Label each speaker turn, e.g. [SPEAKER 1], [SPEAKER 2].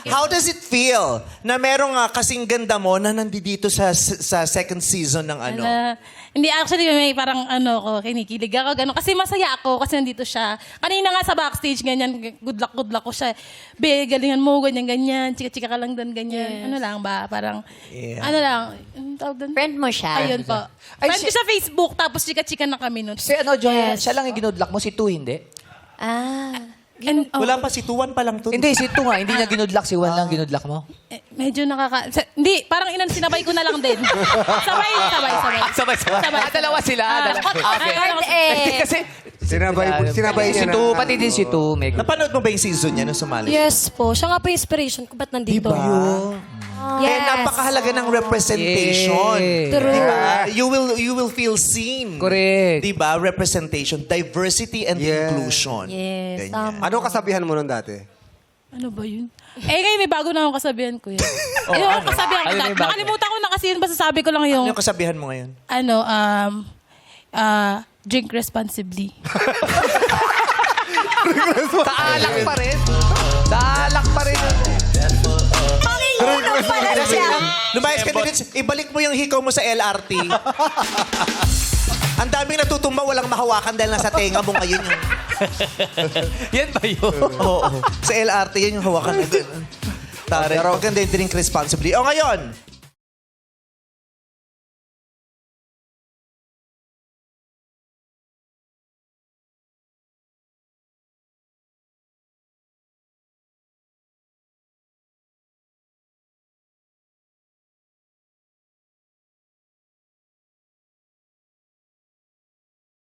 [SPEAKER 1] How does it feel na merong kasing ganda mo na nandito sa second season ng ano?
[SPEAKER 2] Hindi, actually, may parang kinikilig ako, gano'n. Kasi masaya ako kasi nandito siya. Kanina nga sa backstage, ganyan, good luck ko siya. Be, galingan mo, ganyan. Chika-chika ka lang doon, ganyan. Ano lang ba? Parang, tawag doon?
[SPEAKER 3] Friend mo siya.
[SPEAKER 2] Ayun po. Friend ko sa Facebook, tapos chika-chika na kami nun.
[SPEAKER 4] Si Joy, siya lang yung ginudlak mo, si Tu hindi?
[SPEAKER 1] Wala pa si Tuwan pa lang to.
[SPEAKER 4] Hindi, si Tu nga, hindi niya ginudlak, si Juan lang ginudlak mo.
[SPEAKER 2] Medyo hindi, parang sinabay ko na lang din. Sabay.
[SPEAKER 4] Dalawa sila. Okay.
[SPEAKER 3] Eh.
[SPEAKER 4] Kasi,
[SPEAKER 5] Sinabay
[SPEAKER 4] si
[SPEAKER 5] niya
[SPEAKER 4] Tu,
[SPEAKER 5] na.
[SPEAKER 4] pati din si Tu.
[SPEAKER 1] Napanood mo ba yung season niya nung sumali?
[SPEAKER 6] Yes po. Siya nga po yung inspiration ko. Ba't nandito?
[SPEAKER 1] Kaya napakahalaga ng representation.
[SPEAKER 4] Yeah.
[SPEAKER 6] True.
[SPEAKER 1] Diba? You will feel seen.
[SPEAKER 4] Correct.
[SPEAKER 1] Diba? Representation, diversity and
[SPEAKER 5] Yes.
[SPEAKER 1] inclusion.
[SPEAKER 6] Yes,
[SPEAKER 1] Ganyan.
[SPEAKER 6] tama.
[SPEAKER 5] Ano kasabihan mo nun dati?
[SPEAKER 2] Ano ba yun? Ngayon may bago na akong kasabihan ko yun. Yung kasabihan ko.
[SPEAKER 4] Ano na yung bago?
[SPEAKER 2] Nakalimutan ko na kasi yun. Basta sabi ko lang yung,
[SPEAKER 1] Ano yung kasabihan mo ngayon?
[SPEAKER 2] drink responsibly.
[SPEAKER 4] Taalak pa rin. Taalak pa rin.
[SPEAKER 3] Pangingulong pala siya.
[SPEAKER 1] Lumayas ka din. Ibalik mo yung hikaw mo sa LRT. Ang daming natutumba, walang mahawakan dahil nasa tenga mo ngayon yung...
[SPEAKER 4] Yan ba yun?
[SPEAKER 1] Oo. Sa LRT, yan yung hawakan na gano'n. Tara, maganda yung drink responsibly. O ngayon,